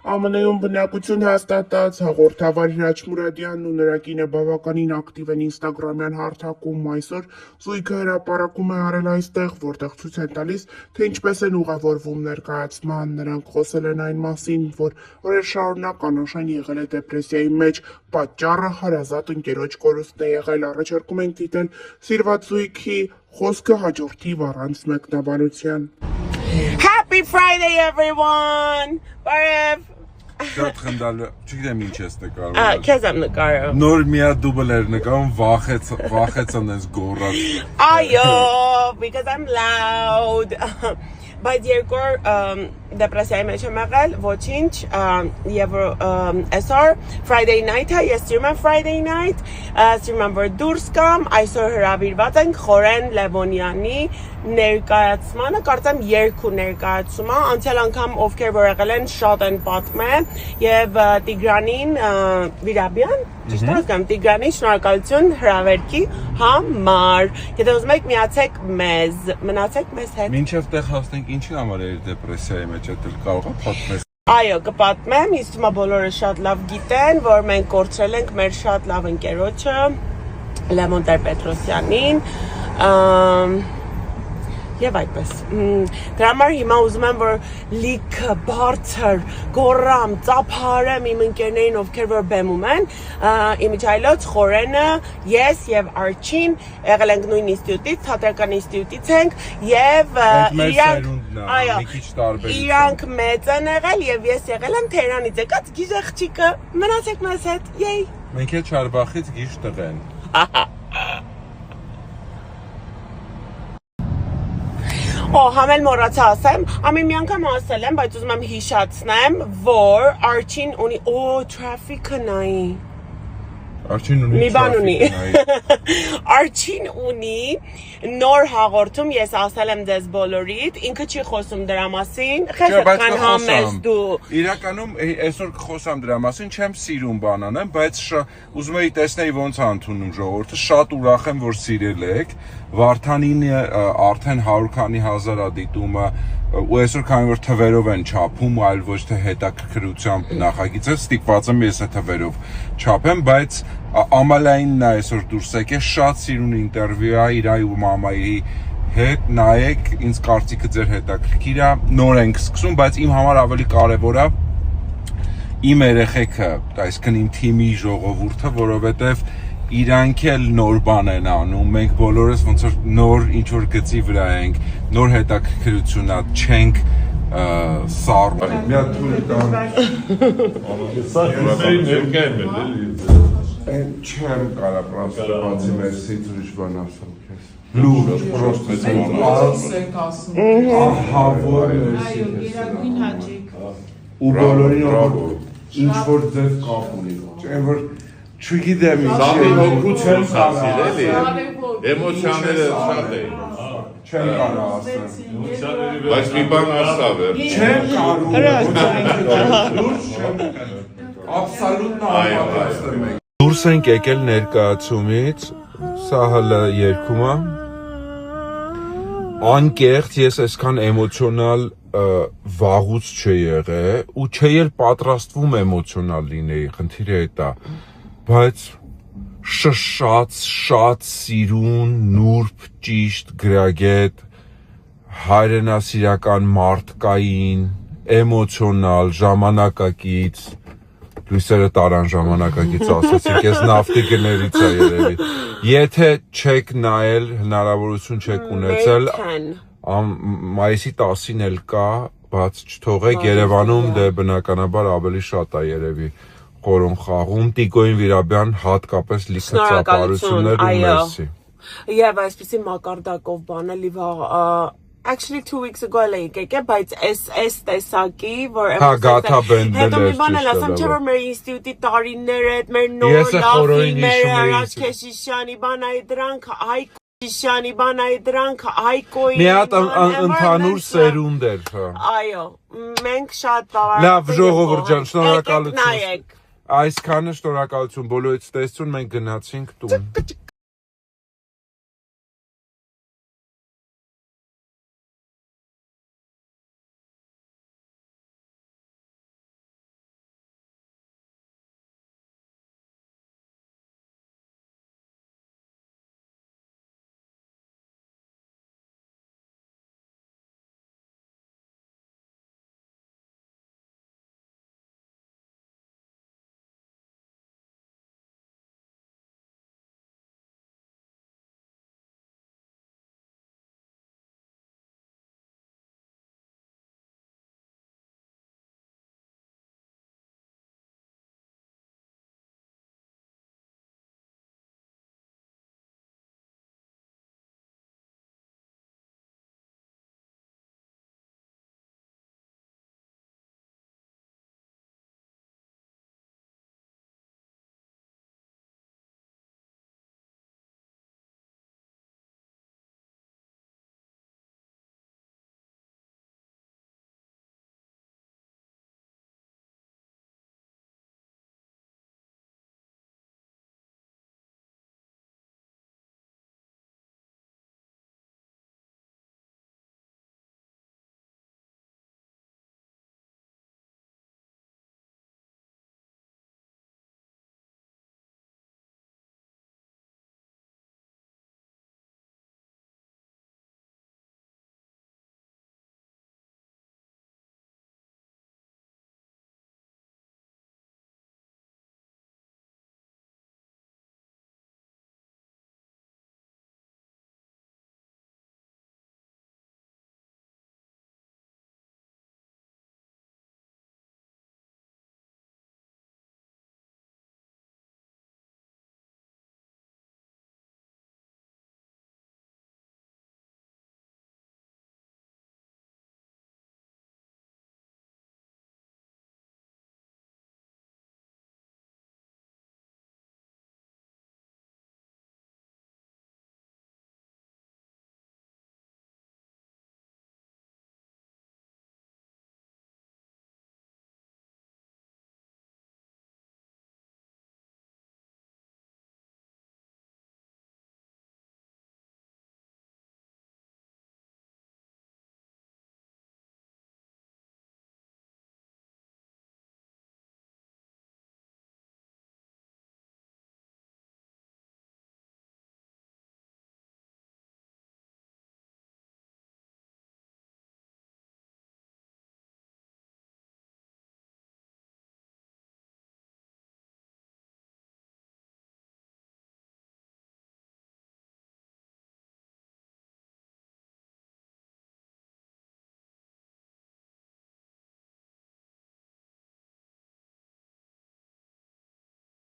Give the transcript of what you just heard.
ԱՄՆ-ում բնակություն հաստատած հաղորդավար Հրաչ Մուրադյանն ու նրա կինը բավականին ակտիվ են ինստագրամյան հարթակում այսօր զույգը հրապարակում է արել այստեղ, որտեղ ցույց են տալիս, թե ինչպես են ուղևորվում ներկայացման, նրանք խոսել են այն մասին, որ օրեր շարունակ Անուշեն եղել է դեպրեսիայի մեջ, պատճառը հարազատ ընկերոջ կորուստն է եղել, առաջարկում ենք դիտել սիրված զույգի խոսքը հաջորդիվ առանց մեկնաբանության։ Happy Friday everyone! Բարև Շատ խնդալ, չգիտեմ ինչ ես նկարում։ Քեզ եմ նկարում։ Նոր միա դուբլ էր նկարում, վախեցան ես գոռած։ Այո, because I'm loud. Բայց երկու դեպրեսիայի մեջ եմ եղել, ոչինչ, եւ այսօր Friday night-ը, ես սիրում եմ Friday night, սիրում եմ որ դուրս գամ, այսօր հրավիրված ենք Խորեն Լևոնյանի ներկայացմանը, կարծեմ երկու ներկայացումը, անցյալ անգամ ովքեր որ եղել են շատ են պատմել եւ Տիգրանին Վիրաբյան, ճիշտ ասեմ, Տիգրանին շնորհակալություն հրավերքի համար։ Եթե ուզում եք միացեք մեզ, մնացեք մեզ հետ։ Մինչև տեղ հասնենք ինչի համար էր դեպրեսիայի մեջ, դա կարող է պատմես։ Այո, կպատմեմ, իսկ հիմա բոլորը շատ լավ գիտեն, որ մենք կորցրել ենք մեր շատ լավ ընկերոջը Լևոն Տեր-Պետրոսյանին, եւ այդպես։ Դրա համար հիմա ուզում եմ որ լիքը բարձր գոռամ, ծափարեմ իմ ընկերներին, ովքեր որ բեմում են, իմիջայլոց Խորենը, ես եւ Արչին եղել ենք նույն ինստիտուտից, թատերական ինստիտուտից ենք եւ իրանք մեծ են եղել եւ ես եղել եմ Թերանից եկած գիժ աղջիկը, մնացեք մեզ հետ, եյ։ Մենք էլ Չարբախից գիժ տղեն։ Համել մոռացա ասեմ, ամեն մի անգամ ասել եմ, բայց ուզում եմ հիշացնեմ, որ Արչին ունի, traffic-ը նայի։ Արչին ունի մի բան ունի։ Արչին ունի նոր հաղորդում, ես ասել եմ ձեզ բոլորիդ, ինքը չի խոսում դրա մասին, խեսքան համես դու։ Իրականում այսօր կխոսամ դրա մասին, չեմ սիրում բան անեմ, բայց ուզում էի տեսնել ոնց է ընդունում ժողովուրդը, շատ ուրախ եմ, որ սիրել եք։ Վարդանին արդեն 100 քանի հազար է դիտումը, ու այսօր քանի որ թվերով են չափում, այլ ոչ թե հետաքրքրությամբ նախագիծը, ստիպված եմ ես այդ թվերով չափեմ, բայց Ամալայինն է այսօր դուրս եկել, շատ սիրուն ինտերվյու է իր ու մամայի հետ, նայեք, ինձ կարծիքը ձեր հետաքրքիր է, նոր ենք սկսում, բայց իմ համար ավելի կարևոր է իմ երեխեքը, այսինքն իմ թիմի ժողովուրդը, որովհետև իրանք էլ նոր բան են անում, մենք բոլորս ոնց որ նոր ինչ-որ գծի վրա ենք, նոր հետաքրքրություն է, չենք սառնում։ Մի հատ թույլ տան։ Սա մեր ներկայում է, էլի։ Չեմ կարա պրոստը բացի մերսից ուրիշ բան ասեմ քեզ։ Լուրջ, պրոստը ահա որ Այո, գերագույն հաճիկ։ ու բոլորին ինչ-որ ձև կապ ունի։ Չեմ որ չգիտեմ Սաղի հոգուց չեմ սասիր, էլի, էմոցիաները շատ էին։ Չեմ կարա ասեմ։ Բայց մի բան ասավ է։ Չեմ կարող։ Լուրջ չեմ։ Աբսոլյուտ նայում եմ։ Դուրս ենք եկել ներկայացումից, սա հələ երկումը։ Անկեղծ ես այսքան էմոցիոնալ վաղուց չի եղել ու չի էլ պատրաստվում էմոցիոնալ լինեի, խնդիրը դա, բայց շատ սիրուն, նուրբ, ճիշտ, գրագետ, հայրենասիրական մարդկային, էմոցիոնալ, ժամանակակից, լույսերը տարան ժամանակակից ասացիք, ես նավթի գներից է երևի, եթե չեք նայել, հնարավորություն չեք ունեցել, մայիսի 10-ին էլ կա, բաց չթողեք, Երևանում դե բնականաբար ավելի շատ է երևի Խորոն խաղում, Տիկոյին Վիրաբյան հատկապես լիքը ծափարություններ ու մերսի։ Եվ այսպեսի մակարդակով բանը լիվա Actually 2 weeks ago էի եկել, բայց այս տեսակի, որ Գաթա բենդել հետո մի բան էլ ասեմ, չէ՞ որ մեր ինստիտուտի տարիները, մեր նոր լավի, մեր Արաջ Քեշիշյանի բանայի դրանք, Այկ Շիշյանի բանայի դրանք, Այկոյի մի հատ ընդհանուր սերունդ էր։ Այո, մենք շատ բավարար։ Լավ, ժողովուրդ ջան, շնորհակալություն։ Այսքանը շնորհակալություն, բոլորից տեսություն, մենք գնացինք տուն։